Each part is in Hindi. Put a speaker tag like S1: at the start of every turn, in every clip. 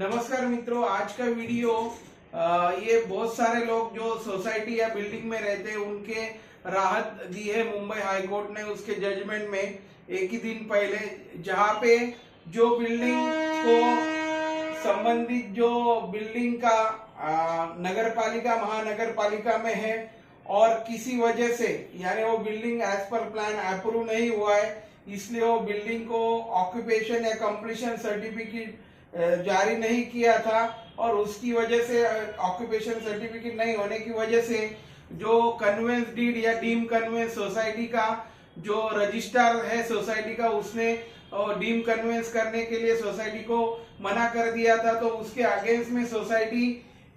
S1: नमस्कार मित्रों, आज का वीडियो ये बहुत सारे लोग जो सोसाइटी या बिल्डिंग में रहते हैं उनके राहत दी है मुंबई हाई कोर्ट ने उसके जजमेंट में एक ही दिन पहले, जहां पे जो बिल्डिंग को संबंधित जो बिल्डिंग का नगर पालिका महानगर पालिका में है और किसी वजह से यानी वो building as per plan approve नहीं हुआ है, इसलिए वो बिल्डिंग को ऑक्यूपेशन या कंप्लीशन सर्टिफिकेट जारी नहीं किया था और उसकी वजह से ऑक्यूपेशन सर्टिफिकेट नहीं होने की वजह से जो कन्वेंस डीड या डीम कन्वेंस सोसाइटी का जो रजिस्ट्रार है सोसाइटी का, उसने डीम कन्वेंस करने के लिए सोसाइटी को मना कर दिया था। तो उसके अगेंस्ट में सोसाइटी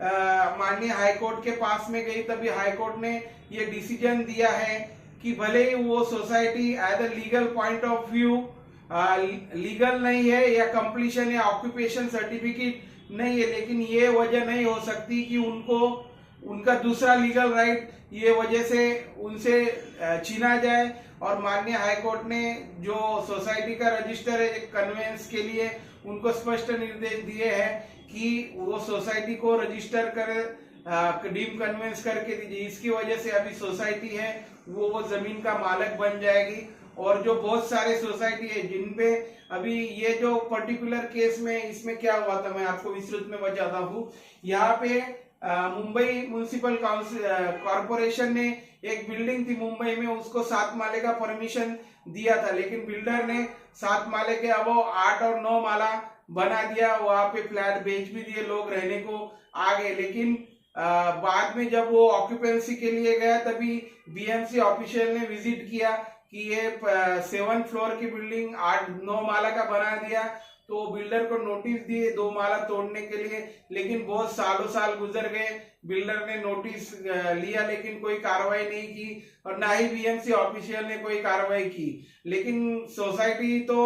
S1: माननीय हाई कोर्ट के पास में गई, तभी हाई कोर्ट ने ये डिसीजन दिया है कि भले ही वो society as a legal point of view legal नहीं है या कंप्लीशन या ऑक्यूपेशन सर्टिफिकेट नहीं है, लेकिन ये वजह नहीं हो सकती कि उनको उनका दूसरा लीगल राइट ये वजह से उनसे छीना जाए। और माननीय हाई कोर्ट ने जो सोसाइटी का रजिस्टर है कन्वेंस के लिए उनको स्पष्ट निर्देश दिए हैं कि वो सोसाइटी को रजिस्टर कर डीम कन्वेंस करके दीजिए। इसकी वजह से अभी सोसाइटी है वो जमीन का मालिक बन जाएगी। और जो बहुत सारे सोसाइटी है जिनपे अभी ये जो पर्टिकुलर केस में इसमें क्या हुआ था मैं आपको विस्तृत में बताता हूँ। यहाँ पे मुंबई म्युनिसिपल कॉर्पोरेशन ने एक बिल्डिंग थी मुंबई में, उसको 7 माले का परमिशन दिया था, लेकिन बिल्डर ने 7 माले के अब 8 और 9 माला बना दिया। वहां पे फ्लैट बेच भी दिए, लोग रहने को आ गए। लेकिन बाद में जब वो ऑक्यूपेंसी के लिए गया तभी बीएमसी ऑफिशियल ने विजिट किया कि ये 7 फ्लोर की बिल्डिंग 8-9 माला का बना दिया। तो बिल्डर को नोटिस दिए 2 माला तोड़ने के लिए, लेकिन बहुत सालों साल गुजर गए, बिल्डर ने नोटिस लिया लेकिन कोई कार्रवाई नहीं की और ना ही बीएमसी ऑफिशियल ने कोई कार्रवाई की। लेकिन सोसाइटी तो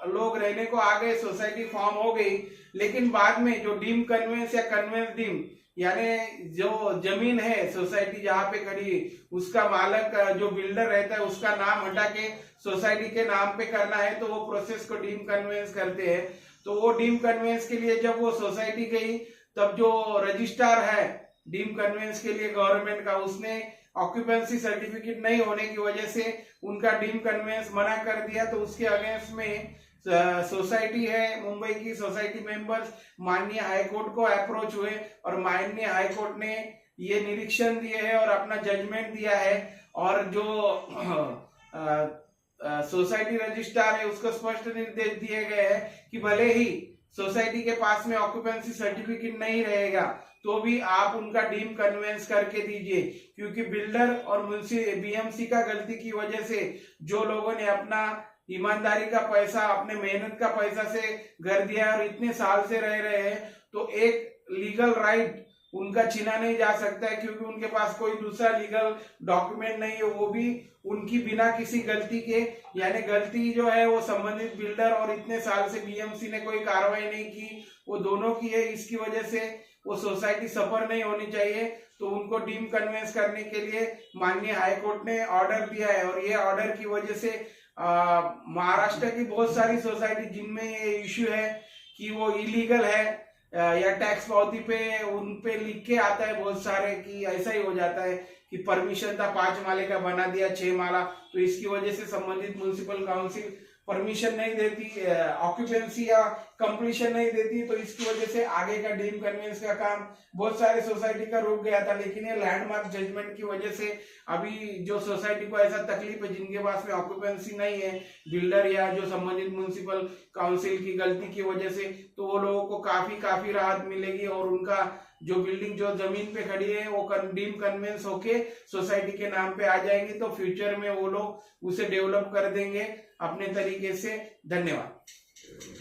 S1: लोग रहने को आ गए, सोसाइटी फॉर्म हो गई, लेकिन बाद में जो डीम कन्वेंस या कन्वेंस डीम यानी जो जमीन है सोसाइटी जहाँ पे खड़ी है उसका मालक जो बिल्डर रहता है उसका नाम हटा के सोसाइटी के नाम पे करना है, तो वो प्रोसेस को डीम कन्वेंस करते हैं। तो वो डीम कन्वेंस के लिए जब वो सोसाइटी गई तब जो रजिस्ट्रार है डीम कन्वेंस के लिए गवर्नमेंट का, उसने ऑक्यूपेंसी सर्टिफिकेट नहीं होने की वजह से उनका डीम कन्वेंस मना कर दिया। तो उसके अगेंस्ट में सोसाइटी है मुंबई की सोसाइटी मेंबर्स माननीय हाई कोर्ट को अप्रोच हुए और माननीय हाई कोर्ट ने ये निरीक्षण दिए है और अपना जजमेंट दिया है। और जो सोसाइटी रजिस्ट्रार है उसको स्पष्ट निर्देश दिए गए हैं कि भले ही सोसाइटी के पास में ऑक्यूपेंसी सर्टिफिकेट नहीं रहेगा तो भी आप उनका डीम कन्वेंस करके दीजिए, क्योंकि बिल्डर और बीएमसी का गलती की वजह से जो लोगों ने अपना ईमानदारी का पैसा अपने मेहनत का पैसा से घर दिया और इतने साल से रह रहे हैं, तो एक लीगल राइट उनका छीना नहीं जा सकता है, क्योंकि उनके पास कोई दूसरा लीगल डॉक्यूमेंट नहीं है, वो भी उनकी बिना किसी गलती के। यानी गलती जो है वो संबंधित बिल्डर और इतने साल से बीएमसी ने कोई कार्रवाई नहीं की, वो दोनों की है। इसकी वजह से वो सोसाइटी सफर नहीं होनी चाहिए, तो उनको डीम कन्वेंस करने के लिए माननीय हाई कोर्ट ने ऑर्डर दिया है। और ये ऑर्डर की वजह से महाराष्ट्र की बहुत सारी सोसाइटी जिनमें ये इश्यू है कि वो इलीगल है या टैक्स पावती पे उन पे लिख के आता है बहुत सारे कि ऐसा ही हो जाता है कि परमिशन था 5 माले का बना दिया 6 माला, तो इसकी वजह से संबंधित म्युनिसिपल काउंसिल परमिशन नहीं देती, ऑक्यूपेंसी या कंप्लीशन नहीं देती, तो इसकी वजह से आगे का डीम कन्वेंस का काम बहुत सारे सोसाइटी का रुक गया था। लेकिन ये लैंडमार्क जजमेंट की वजह से अभी जो सोसाइटी को ऐसा तकलीफ है जिनके पास में ऑक्यूपेंसी नहीं है, बिल्डर या जो संबंधित म्युनिसिपल काउंसिल की गलती की वजह से, तो वो लोगों को काफी राहत मिलेगी और उनका जो बिल्डिंग जो जमीन पे खड़ी है वो डीम कन्वेंस होके सोसाइटी के नाम पे आ जाएगी। तो फ्यूचर में वो लोग उसे डेवलप कर देंगे अपने तरीके से। धन्यवाद।